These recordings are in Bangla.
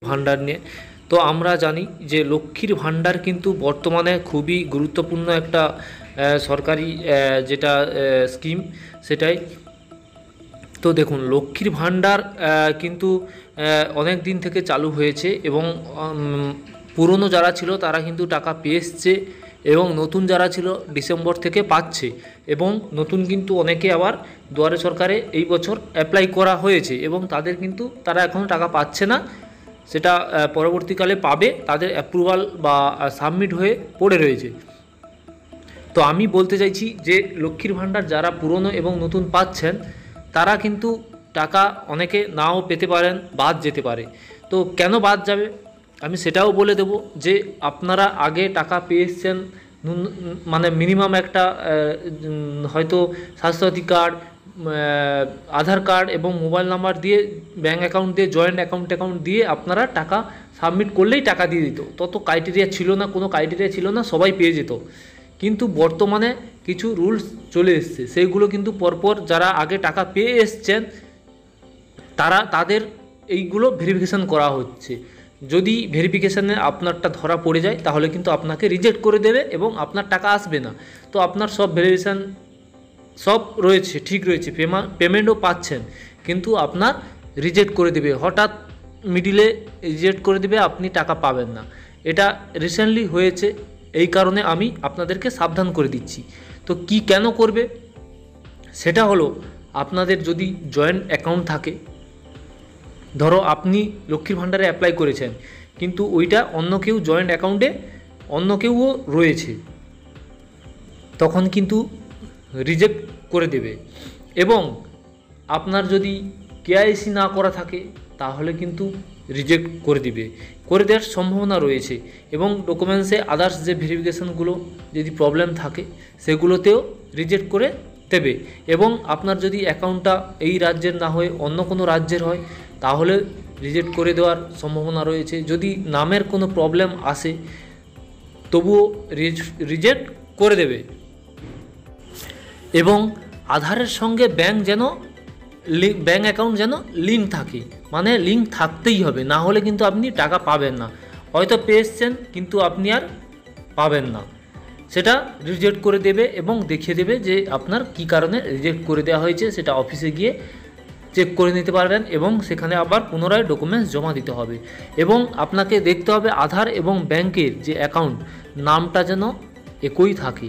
ভান্ডার নিয়ে। তো আমরা জানি যে লক্ষ্মীর ভান্ডার কিন্তু বর্তমানে খুবই গুরুত্বপূর্ণ একটা সরকারি যেটা স্কিম সেটাই। তো দেখুন লক্ষ্মীর ভান্ডার কিন্তু অনেক দিন থেকে চালু হয়েছে এবং পুরনো যারা ছিল তারা কিন্তু টাকা পেয়ে এসছে এবং নতুন যারা ছিল ডিসেম্বর থেকে পাচ্ছে এবং নতুন কিন্তু অনেকে আবার দুয়ারে সরকারে এই বছর অ্যাপ্লাই করা হয়েছে এবং তাদের কিন্তু তারা এখনও টাকা পাচ্ছে না, সেটা পরবর্তীকালে পাবে, তাদের অ্যাপ্রুভাল বা সাবমিট হয়ে পড়ে রয়েছে। তো আমি বলতে চাইছি যে লক্ষ্মীর ভান্ডার যারা পুরনো এবং নতুন পাচ্ছেন তারা কিন্তু টাকা অনেকে নাও পেতে পারেন, বাদ যেতে পারে। তো কেন বাদ যাবে আমি সেটাও বলে দেব যে আপনারা আগে টাকা পেয়ে এসছেন, মানে মিনিমাম একটা হয়তো স্বাস্থ্যসাথী কার্ড, আধার কার্ড এবং মোবাইল নাম্বার দিয়ে ব্যাঙ্ক অ্যাকাউন্ট দিয়ে জয়েন্ট অ্যাকাউন্ট দিয়ে আপনারা টাকা সাবমিট করলেই টাকা দিয়ে দিত। তত ক্রাইটেরিয়া ছিল না, কোনো ক্রাইটেরিয়া ছিল না, সবাই পেয়ে যেত। কিন্তু বর্তমানে কিছু রুলস চলে এসছে, সেইগুলো কিন্তু পরপর যারা আগে টাকা পেয়ে এসছেন তাদের এইগুলো ভেরিফিকেশান করা হচ্ছে। যদি ভেরিফিকেশানে আপনারটা ধরা পড়ে যায় তাহলে কিন্তু আপনাকে রিজেক্ট করে দেবে এবং আপনার টাকা আসবে না। তো আপনার সব ভেরিফিকেশান সব রয়েছে, ঠিক রয়েছে, পেমেন্টও পাচ্ছেন, কিন্তু আপনার রিজেক্ট করে দেবে, হঠাৎ মিডিলে রিজেক্ট করে দেবে, আপনি টাকা পাবেন না। এটা রিসেন্টলি হয়েছে, এই কারণে আমি আপনাদেরকে সাবধান করে দিচ্ছি। তো কি কেন করবে সেটা হলো, আপনাদের যদি জয়েন্ট অ্যাকাউন্ট থাকে, ধরো আপনি লক্ষ্মীর ভাণ্ডারে অ্যাপ্লাই করেছেন কিন্তু ওইটা অন্য কেউ জয়েন্ট অ্যাকাউন্টে অন্য কেউও রয়েছে, তখন কিন্তু রিজেক্ট করে দেবে। এবং আপনার যদি কেআইসি না করা থাকে তাহলে কিন্তু রিজেক্ট করে দিবে, করে দেওয়ার সম্ভাবনা রয়েছে। এবং ডকুমেন্টসে আদার্স যে ভেরিফিকেশানগুলো যদি প্রবলেম থাকে সেগুলোতেও রিজেক্ট করে দেবে। এবং আপনার যদি অ্যাকাউন্টটা এই রাজ্যের না হয়ে অন্য কোনো রাজ্যের হয় তাহলে রিজেক্ট করে দেওয়ার সম্ভাবনা রয়েছে। যদি নামের কোনো প্রবলেম আসে তবুও রিজেক্ট করে দেবে। এবং আধারের সঙ্গে ব্যাঙ্ক অ্যাকাউন্ট যেন লিঙ্ক থাকে, মানে লিঙ্ক থাকতেই হবে, না হলে কিন্তু আপনি টাকা পাবেন না। হয়তো পেয়ে এসছেন কিন্তু আপনি আর পাবেন না, সেটা রিজেক্ট করে দেবে এবং দেখিয়ে দেবে যে আপনার কি কারণে রিজেক্ট করে দেওয়া হয়েছে, সেটা অফিসে গিয়ে চেক করে নিতে পারবেন এবং সেখানে আবার পুনরায় ডকুমেন্টস জমা দিতে হবে। এবং আপনাকে দেখতে হবে আধার এবং ব্যাংকের যে অ্যাকাউন্ট নামটা যেন একই থাকে,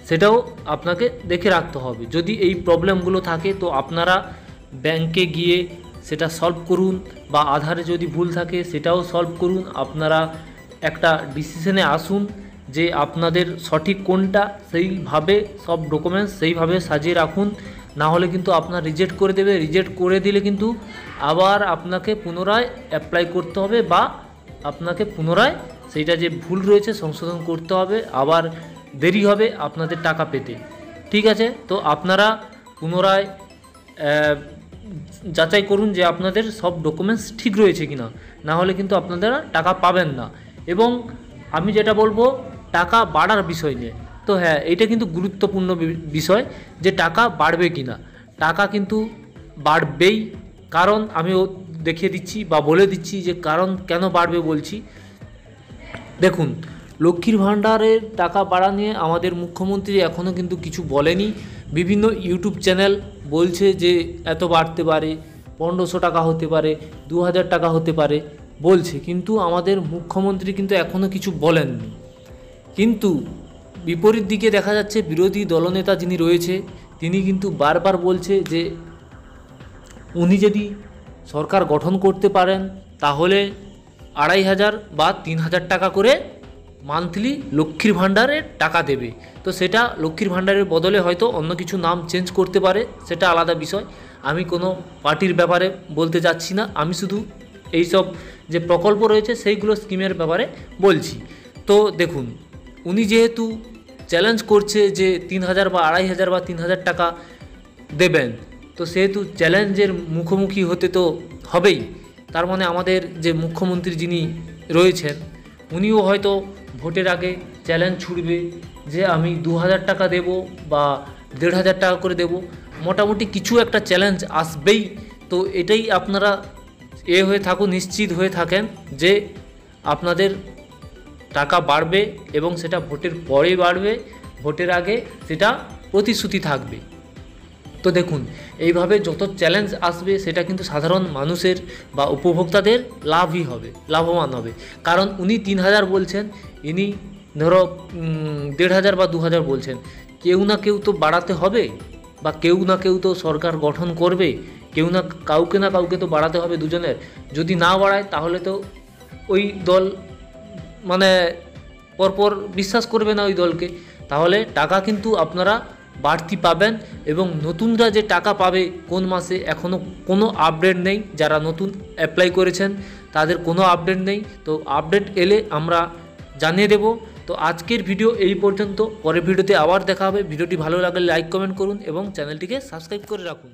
সেটাও আপনাকে দেখে রাখতে হবে। যদি এই প্রবলেমগুলো থাকে তো আপনারা ব্যাংকে গিয়ে সেটা সলভ করুন, বা আধারে যদি ভুল থাকে সেটাও সলভ করুন। আপনারা একটা ডিসিশনে আসুন যে আপনাদের সঠিক কোনটা, সেইভাবে সব ডকুমেন্টস সেইভাবে সাজিয়ে রাখুন, না হলে কিন্তু আপনার রিজেক্ট করে দেবে। রিজেক্ট করে দিলে কিন্তু আবার আপনাকে পুনরায় অ্যাপ্লাই করতে হবে, বা আপনাকে পুনরায় সেইটা যে ভুল রয়েছে সংশোধন করতে হবে, আবার দেরি হবে আপনাদের টাকা পেতে। ঠিক আছে, তো আপনারা পুনরায় যাচাই করুন যে আপনাদের সব ডকুমেন্টস ঠিক রয়েছে কিনা, না হলে কিন্তু আপনারা টাকা পাবেন না। এবং আমি যেটা বলবো টাকা বাড়ার বিষয় নিয়ে, তো হ্যাঁ এটা কিন্তু গুরুত্বপূর্ণ বিষয় যে টাকা বাড়বে কিনা। টাকা কিন্তু বাড়বেই, কারণ আমিও দেখিয়ে দিচ্ছি বা বলে দিচ্ছি যে কারণ কেন বাড়বে বলছি। দেখুন লক্ষ্মীর ভাণ্ডারের টাকা বাড়া নিয়ে আমাদের মুখ্যমন্ত্রী এখনও কিন্তু কিছু বলেনি। বিভিন্ন ইউটিউব চ্যানেল বলছে যে এত বাড়তে পারে, 1500 টাকা হতে পারে, 2000 টাকা হতে পারে বলছে, কিন্তু আমাদের মুখ্যমন্ত্রী কিন্তু এখনও কিছু বলেননি। কিন্তু বিপরীত দিকে দেখা যাচ্ছে বিরোধী দলনেতা যিনি রয়েছে তিনি কিন্তু বারবার বলছে যে উনি যদি সরকার গঠন করতে পারেন তাহলে 2500 বা 3000 টাকা করে মান্থলি লক্ষ্মীর ভাণ্ডারের টাকা দেবে। তো সেটা লক্ষ্মীর ভাণ্ডারের বদলে হয়তো অন্য কিছু নাম চেঞ্জ করতে পারে, সেটা আলাদা বিষয়। আমি কোনো পার্টির ব্যাপারে বলতে যাচ্ছি না, আমি শুধু এইসব যে প্রকল্প রয়েছে সেইগুলো স্কিমের ব্যাপারে বলছি। তো দেখুন উনি যেহেতু চ্যালেঞ্জ করছে যে 3000 বা 2500 বা 3000 টাকা দেবেন, তো সেহেতু চ্যালেঞ্জের মুখোমুখি হতে তো হবেই। তার মানে আমাদের যে মুখ্যমন্ত্রী যিনি রয়েছেন উনিও হয়তো ভোটের আগে চ্যালেঞ্জ ছুড়বে যে আমি 2000 টাকা দেব বা 1500 টাকা করে দেব, মোটামুটি কিছু একটা চ্যালেঞ্জ আসবেই। তো এটাই আপনারা হয়ে থাকুন, নিশ্চিত হয়ে থাকেন যে আপনাদের টাকা বাড়বে এবং সেটা ভোটের পরে বাড়বে, ভোটের আগে সেটা প্রতিশ্রুতি থাকবে। তো দেখুন, এইভাবে যত চ্যালেঞ্জ আসবে সেটা কিন্তু সাধারণ মানুষের বা উপভোক্তাদের লাভই হবে, লাভবান হবে। কারণ উনি 3000 বলছেন, ইনি ধরো 1500 বা 2000 বলছেন। কেউ না কেউ তো বাড়াতে হবে, বা কেউ না কেউ তো সরকার গঠন করবে, কেউ না কাউকে তো বাড়াতে হবে দুজনের। যদি না বাড়ায় তাহলে তো ওই দল মানে পরপর বিশ্বাস করবে না ওই দলকে। তাহলে টাকা কিন্তু আপনারা বাড়তি পাবেন, এবং নতুনরা যে টাকা পাবে কোন মাসে এখনও কোনো আপডেট নেই। যারা নতুন অ্যাপ্লাই করেছেন তাদের কোনো আপডেট নেই। তো আপডেট এলে আমরা জানিয়ে দেব। তো আজকের ভিডিও এই পর্যন্ত, পরের ভিডিওতে আবার দেখা হবে। ভিডিওটি ভালো লাগলে লাইক কমেন্ট করুন এবং চ্যানেলটিকে সাবস্ক্রাইব করে রাখুন।